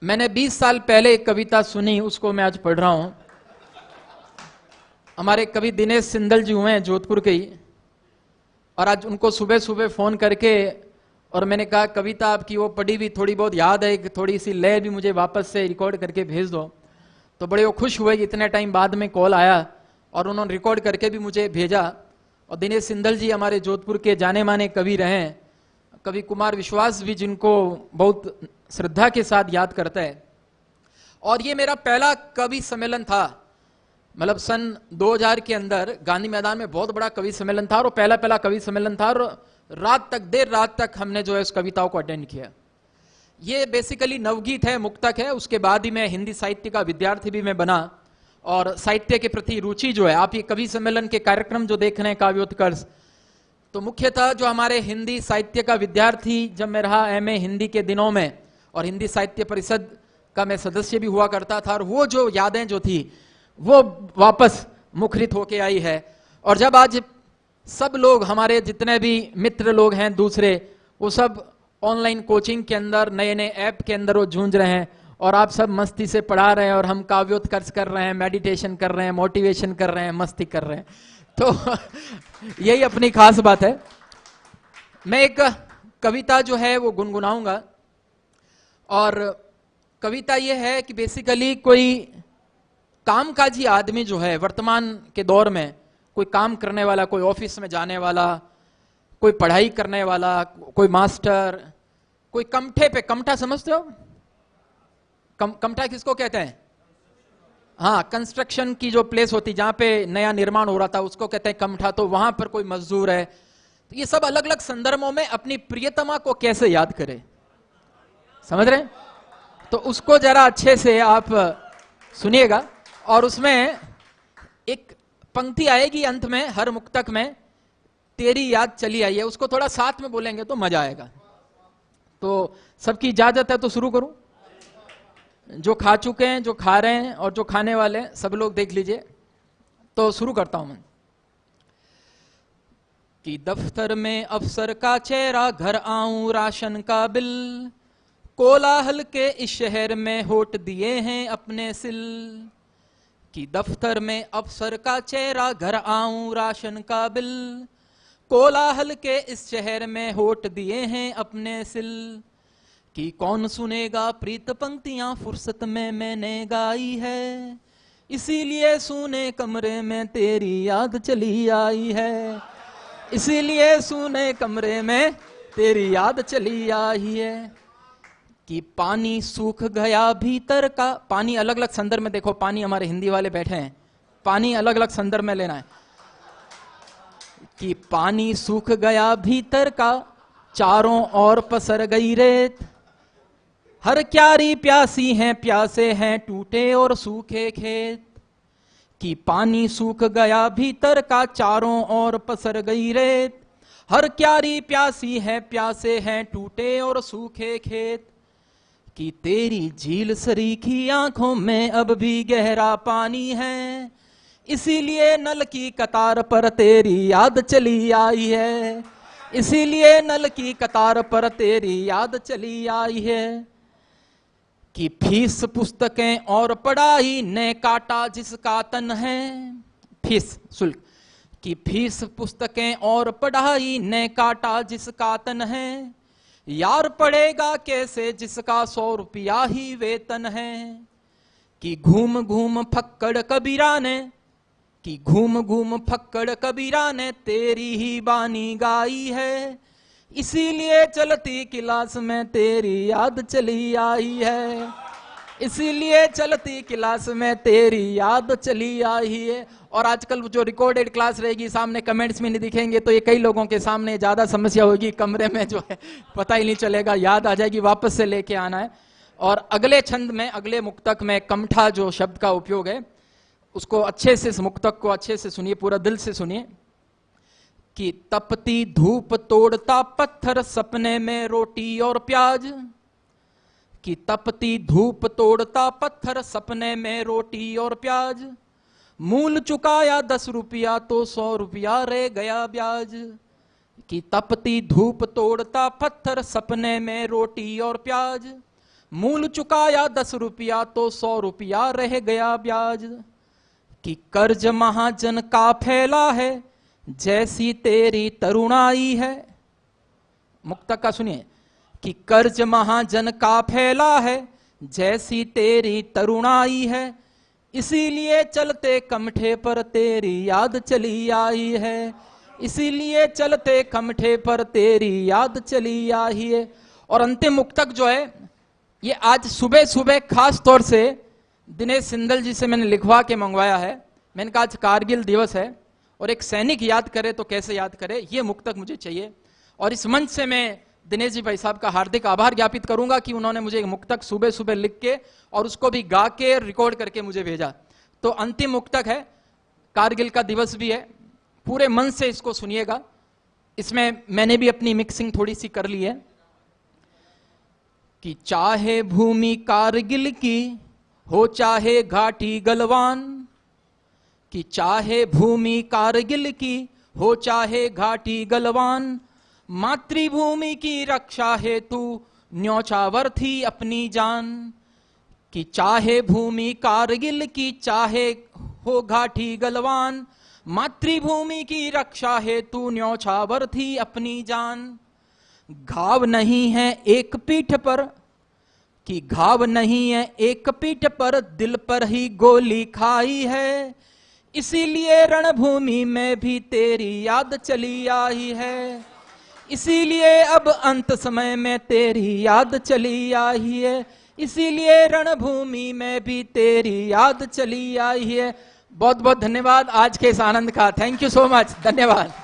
मैंने 20 साल पहले एक कविता सुनी, उसको मैं आज पढ़ रहा हूं। हमारे कवि दिनेश सिंदल जी हुए हैं जोधपुर के ही, और आज उनको सुबह सुबह फोन करके और मैंने कहा कविता आपकी वो पढ़ी हुई थोड़ी बहुत याद है, थोड़ी सी लय भी मुझे वापस से रिकॉर्ड करके भेज दो। तो बड़े वो खुश हुए कि इतने टाइम बाद में कॉल आया और उन्होंने रिकॉर्ड करके भी मुझे भेजा। और दिनेश सिंदल जी हमारे जोधपुर के जाने माने कवि रहे हैं, कवि कुमार विश्वास भी जिनको बहुत श्रद्धा के साथ याद करता है। और ये मेरा पहला कवि सम्मेलन था, मतलब सन 2000 के अंदर गांधी मैदान में बहुत बड़ा कवि सम्मेलन था और वो पहला कवि सम्मेलन था। और रात तक, देर रात तक हमने जो है उस कविताओं को अटेंड किया। ये बेसिकली नवगीत है, मुक्तक है। उसके बाद ही मैं हिंदी साहित्य का विद्यार्थी भी मैं बना और साहित्य के प्रति रुचि जो है, आप ये कवि सम्मेलन के कार्यक्रम जो देख रहे हैं काव्योत्कर्ष, तो मुख्यतः जो हमारे हिंदी साहित्य का विद्यार्थी जब मैं रहा एमए हिंदी के दिनों में, और हिंदी साहित्य परिषद का मैं सदस्य भी हुआ करता था, और वो जो यादें जो थी वो वापस मुखरित होके आई है। और जब आज सब लोग, हमारे जितने भी मित्र लोग हैं दूसरे, वो सब ऑनलाइन कोचिंग के अंदर, नए नए ऐप के अंदर वो जूझ रहे हैं, और आप सब मस्ती से पढ़ा रहे हैं और हम काव्योत्कर्ष कर रहे हैं, मेडिटेशन कर रहे हैं, मोटिवेशन कर रहे हैं, मस्ती कर रहे हैं। तो यही अपनी खास बात है। मैं एक कविता जो है वो गुनगुनाऊंगा, और कविता ये है कि बेसिकली कोई कामकाजी आदमी जो है वर्तमान के दौर में, कोई काम करने वाला, कोई ऑफिस में जाने वाला, कोई पढ़ाई करने वाला, कोई मास्टर, कोई कमठे पे, कमठा समझते हो? कमठा किसको कहते हैं? हाँ, कंस्ट्रक्शन की जो प्लेस होती जहां पे नया निर्माण हो रहा था उसको कहते हैं कमठा। तो वहां पर कोई मजदूर है। तो ये सब अलग अलग संदर्भों में अपनी प्रियतमा को कैसे याद करे, समझ रहे हैं? तो उसको जरा अच्छे से आप सुनिएगा। और उसमें एक पंक्ति आएगी अंत में हर मुक्तक में, तेरी याद चली आई है। उसको थोड़ा साथ में बोलेंगे तो मजा आएगा। तो सबकी इजाजत है तो शुरू करूं? जो खा चुके हैं, जो खा रहे हैं और जो खाने वाले हैं, सब लोग देख लीजिए। तो शुरू करता हूं मैं। कि दफ्तर में अफसर का चेहरा, घर आऊं राशन का बिल, कोलाहल के इस शहर में होट दिए हैं अपने सिल। कि दफ्तर में अफसर का चेहरा, घर आऊं राशन का बिल, कोलाहल के इस शहर में होट दिए हैं अपने सिल। कि कौन सुनेगा प्रीत पंक्तियां फुर्सत में मैंने गाई है, इसीलिए सूने कमरे में तेरी याद चली आई है, इसीलिए सूने कमरे में तेरी याद चली आई है। कि पानी सूख गया भीतर का, पानी अलग अलग संदर्भ में देखो, पानी हमारे हिंदी वाले बैठे हैं, पानी अलग अलग संदर्भ में लेना है। कि पानी सूख गया भीतर का, चारों ओर पसर गई रेत, हर क्यारी प्यासी हैं, प्यासे हैं टूटे और सूखे खेत। कि पानी सूख गया भीतर का, चारों ओर पसर गई रेत, हर क्यारी प्यासी है, प्यासे हैं टूटे और सूखे खेत। कि तेरी झील सरीखी आंखों में अब भी गहरा पानी है, इसीलिए नल की कतार पर तेरी याद चली आई है, इसीलिए नल की कतार पर तेरी याद चली आई है। कि फीस पुस्तकें और पढ़ाई ने काटा जिसका तन है, फीस शुल्क, कि फीस पुस्तकें और पढ़ाई ने काटा जिसका तन है, यार पढ़ेगा कैसे जिसका 100 रुपया ही वेतन है। कि घूम घूम फक्कड़ कबीरा ने, कि घूम घूम फक्कड़ कबीरा ने तेरी ही बानी गाई है, इसीलिए चलती क्लास में तेरी याद चली आई है, इसीलिए चलती क्लास में तेरी याद चली आई है। और आजकल जो रिकॉर्डेड क्लास रहेगी, सामने कमेंट्स में नहीं दिखेंगे, तो ये कई लोगों के सामने ज्यादा समस्या होगी, कमरे में जो है पता ही नहीं चलेगा, याद आ जाएगी, वापस से लेके आना है। और अगले छंद में, अगले मुक्तक में कमठा जो शब्द का उपयोग है, उसको अच्छे से, इस मुक्तक को अच्छे से सुनिए, पूरा दिल से सुनिए। कि तपती धूप तोड़ता पत्थर, सपने में रोटी और प्याज। कि तपती धूप तोड़ता पत्थर, सपने में रोटी और प्याज, मूल चुकाया 10 रुपया तो 100 रुपया रह गया ब्याज। कि तपती धूप तोड़ता पत्थर, सपने में रोटी और प्याज, मूल चुकाया 10 रुपया तो 100 रुपया रह गया ब्याज। कि कर्ज महाजन का फैला है, जैसी तेरी तरुणाई है। मुक्तक का सुनिए। कि कर्ज महाजन का फैला है, जैसी तेरी तरुणाई है, इसीलिए चलते कमठे पर तेरी याद चली आई है, इसीलिए चलते कमठे पर तेरी याद चली आई है। और अंतिम मुक्तक जो है ये आज सुबह सुबह खास तौर से दिनेश सिंदल जी से मैंने लिखवा के मंगवाया है। मैंने कहा आज कारगिल दिवस है और एक सैनिक याद करे तो कैसे याद करे, ये मुक्तक मुझे चाहिए। और इस मंच से मैं दिनेश जी भाई साहब का हार्दिक आभार ज्ञापित करूंगा कि उन्होंने मुझे एक मुक्तक सुबह सुबह लिख के और उसको भी गा के रिकॉर्ड करके मुझे भेजा। तो अंतिम मुक्तक है, कारगिल का दिवस भी है, पूरे मन से इसको सुनिएगा। इसमें मैंने भी अपनी मिक्सिंग थोड़ी सी कर ली है। कि चाहे भूमि कारगिल की हो चाहे घाटी गलवान, कि चाहे भूमि कारगिल की हो चाहे घाटी गलवान, मातृभूमि की रक्षा हेतु न्योछावर थी अपनी जान। कि चाहे भूमि कारगिल की चाहे हो घाटी गलवान, मातृभूमि की रक्षा हेतु न्योछावर थी अपनी जान। घाव नहीं है एक पीठ पर, कि घाव नहीं है एक पीठ पर, दिल पर ही गोली खाई है, इसीलिए रणभूमि में भी तेरी याद चली आई है, इसीलिए अब अंत समय में तेरी याद चली आई है, इसीलिए रणभूमि में भी तेरी याद चली आई है। बहुत बहुत धन्यवाद आज के इस आनंद का। थैंक यू सो मच, धन्यवाद।